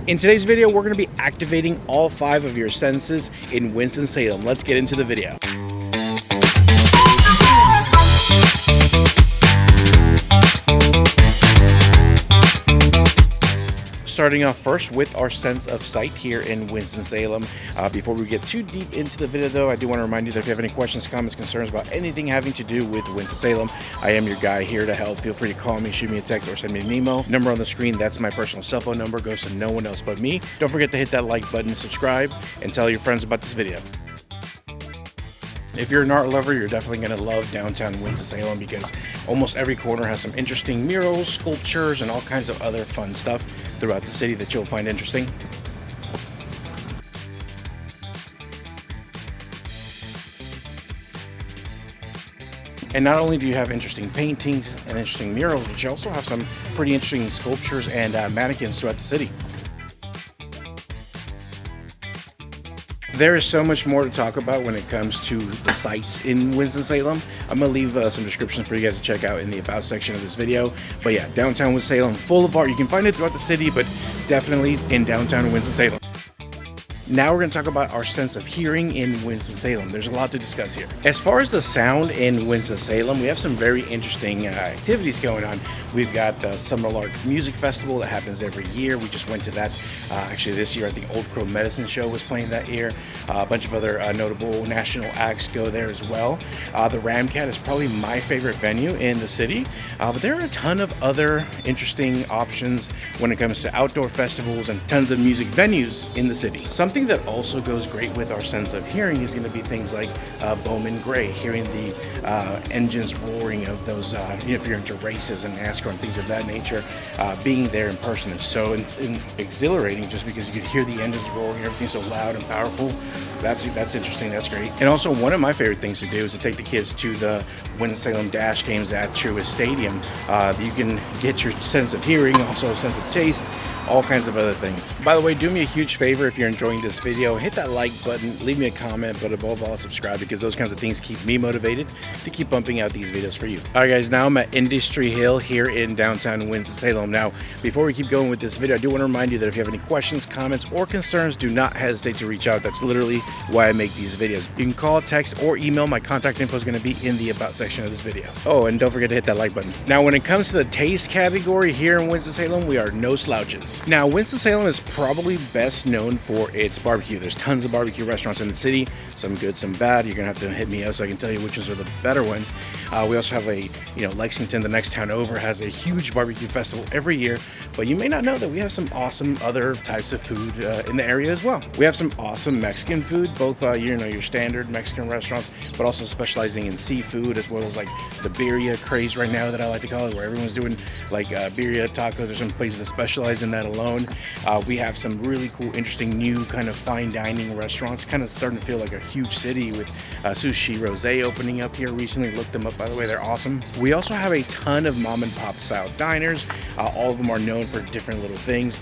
In today's video, we're going to be activating all 5 of your senses in Winston-Salem. Let's get into the video. Starting off first with our sense of sight here in Winston-Salem. Before we get too deep into the video though, I do want to remind you that if you have any questions, comments, concerns about anything having to do with Winston-Salem, I am your guy here to help. Feel free to call me, shoot me a text, or send me an email. Number on the screen, that's my personal cell phone number, goes to no one else but me. Don't forget to hit that like button, subscribe, and tell your friends about this video. If you're an art lover, you're definitely going to love downtown Winston-Salem because almost every corner has some interesting murals, sculptures, and all kinds of other fun stuff throughout the city that you'll find interesting. And not only do you have interesting paintings and interesting murals, but you also have some pretty interesting sculptures and mannequins throughout the city. There is so much more to talk about when it comes to the sites in Winston-Salem. I'm going to leave some descriptions for you guys to check out in the About section of this video. But yeah, downtown Winston-Salem, full of art. You can find it throughout the city, but definitely in downtown Winston-Salem. Now we're going to talk about our sense of hearing in Winston-Salem. There's a lot to discuss here. As far as the sound in Winston-Salem, we have some very interesting activities going on. We've got the Summer Lark Music Festival that happens every year. We just went to that actually this year. I think Old Crow Medicine Show was playing that year. A bunch of other notable national acts go there as well. The Ramcat is probably my favorite venue in the city, but there are a ton of other interesting options when it comes to outdoor festivals and tons of music venues in the city. Something that also goes great with our sense of hearing is going to be things like Bowman Gray, hearing the engines roaring of those, if you're into races and NASCAR and things of that nature. Being there in person is so exhilarating just because you can hear the engines roaring, everything's so loud and powerful. That's interesting, that's great. And also one of my favorite things to do is to take the kids to the Winston-Salem Dash games at Truist Stadium. You can get your sense of hearing, also a sense of taste, all kinds of other things. By the way, do me a huge favor if you're enjoying this video, hit that like button, leave me a comment, but above all, subscribe because those kinds of things keep me motivated to keep pumping out these videos for you. All right, guys, now I'm at Industry Hill here in downtown Winston-Salem. Now, before we keep going with this video, I do want to remind you that if you have any questions, comments, or concerns, do not hesitate to reach out. That's literally why I make these videos. You can call, text, or email. My contact info is going to be in the About section of this video. Oh, and don't forget to hit that like button. Now, when it comes to the taste category here in Winston-Salem, we are no slouches. Now, Winston-Salem is probably best known for its barbecue. There's tons of barbecue restaurants in the city, some good, some bad. You're gonna have to hit me up so I can tell you which ones are the better ones. We also have Lexington, the next town over, has a huge barbecue festival every year, but you may not know that we have some awesome other types of food in the area as well. We have some awesome Mexican food, both your standard Mexican restaurants, but also specializing in seafood, as well as like the birria craze right now that I like to call it, where everyone's doing like birria tacos. There's some places that specialize in that alone. We have some really cool, interesting new kind of fine dining restaurants, kind of starting to feel like a huge city with Sushi Rosé opening up here recently. Look them up, by the way, they're awesome. We also have a ton of mom and pop style diners. All of them are known for different little things.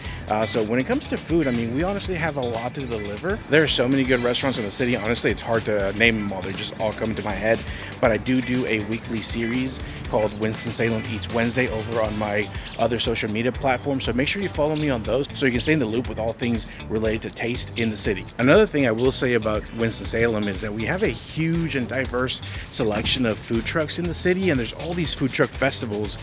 So when it comes to food, I mean, we honestly have a lot to deliver. There are so many good restaurants in the city. Honestly, it's hard to name them all. They just all come to my head. But I do a weekly series called Winston-Salem Eats Wednesday over on my other social media platforms. So make sure you follow me on those so you can stay in the loop with all things related to taste in the city. Another thing I will say about Winston-Salem is that we have a huge and diverse selection of food trucks in the city, and there's all these food truck festivals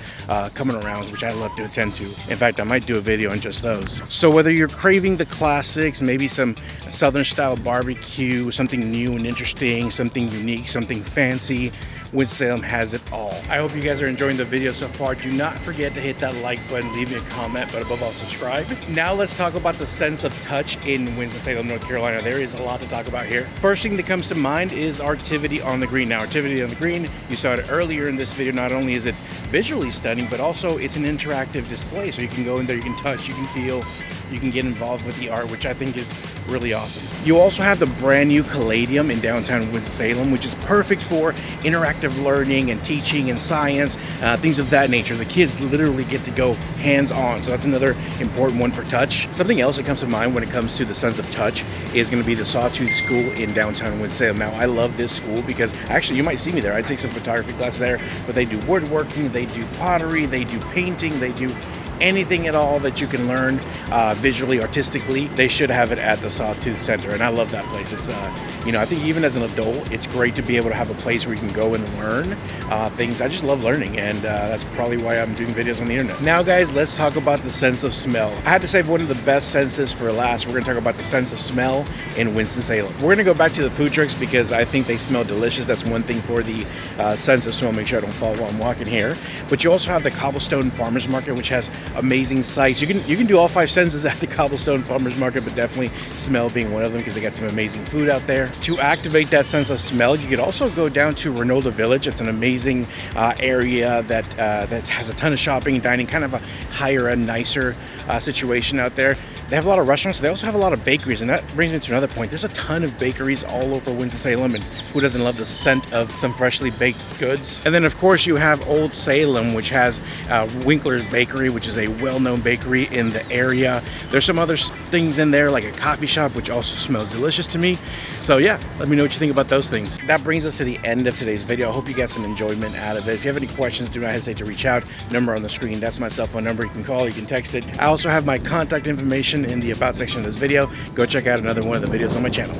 coming around, which I love to attend to. In fact, I might do a video on just those. So whether you're craving the classics, maybe some Southern style barbecue, something new and interesting, something unique, something fancy, Winston-Salem has it all. I hope you guys are enjoying the video so far. Do not forget to hit that like button, leave me a comment, but above all, subscribe. Now let's talk about the sense of touch in Winston-Salem, North Carolina. There is a lot to talk about here. First thing that comes to mind is Artivity on the Green. Now, Artivity on the Green, you saw it earlier in this video. Not only is it visually stunning, but also it's an interactive display. So you can go in there, you can touch, you can feel, you can get involved with the art, which I think is really awesome. You also have the brand new Caladium in downtown Winston-Salem, which is perfect for interactive learning and teaching and science, things of that nature. The kids literally get to go hands-on, so that's another important one for touch. Something else that comes to mind when it comes to the sense of touch is going to be the Sawtooth School in downtown Winston-Salem. Now, I love this school because actually you might see me there. I take some photography class there, but they do woodworking, they do pottery, they do painting, they do anything at all that you can learn visually, artistically, they should have it at the Sawtooth Center. And I love that place. It's, I think even as an adult, it's great to be able to have a place where you can go and learn things. I just love learning, and that's probably why I'm doing videos on the internet. Now, guys, let's talk about the sense of smell. I had to save one of the best senses for last. We're going to talk about the sense of smell in Winston-Salem. We're going to go back to the food trucks because I think they smell delicious. That's one thing for the sense of smell. Make sure I don't fall while I'm walking here. But you also have the Cobblestone Farmers Market, which has amazing sights. You can do all 5 senses at the Cobblestone Farmers Market, but definitely smell being one of them because they got some amazing food out there. To activate that sense of smell, you could also go down to Ranolda Village. It's an amazing area that has a ton of shopping and dining, kind of a higher and nicer situation out there. They have a lot of restaurants. They also have a lot of bakeries, and that brings me to another point. There's a ton of bakeries all over Winston-Salem, and who doesn't love the scent of some freshly baked goods? And then, of course, you have Old Salem, which has Winkler's Bakery, which is a well-known bakery in the area. There's some other things in there, like a coffee shop, which also smells delicious to me. So yeah, let me know what you think about those things. That brings us to the end of today's video. I hope you got some enjoyment out of it. If you have any questions, do not hesitate to reach out. Number on the screen, that's my cell phone number. You can call, you can text it. I also have my contact information in the about section of this video. Go check out another one of the videos on my channel.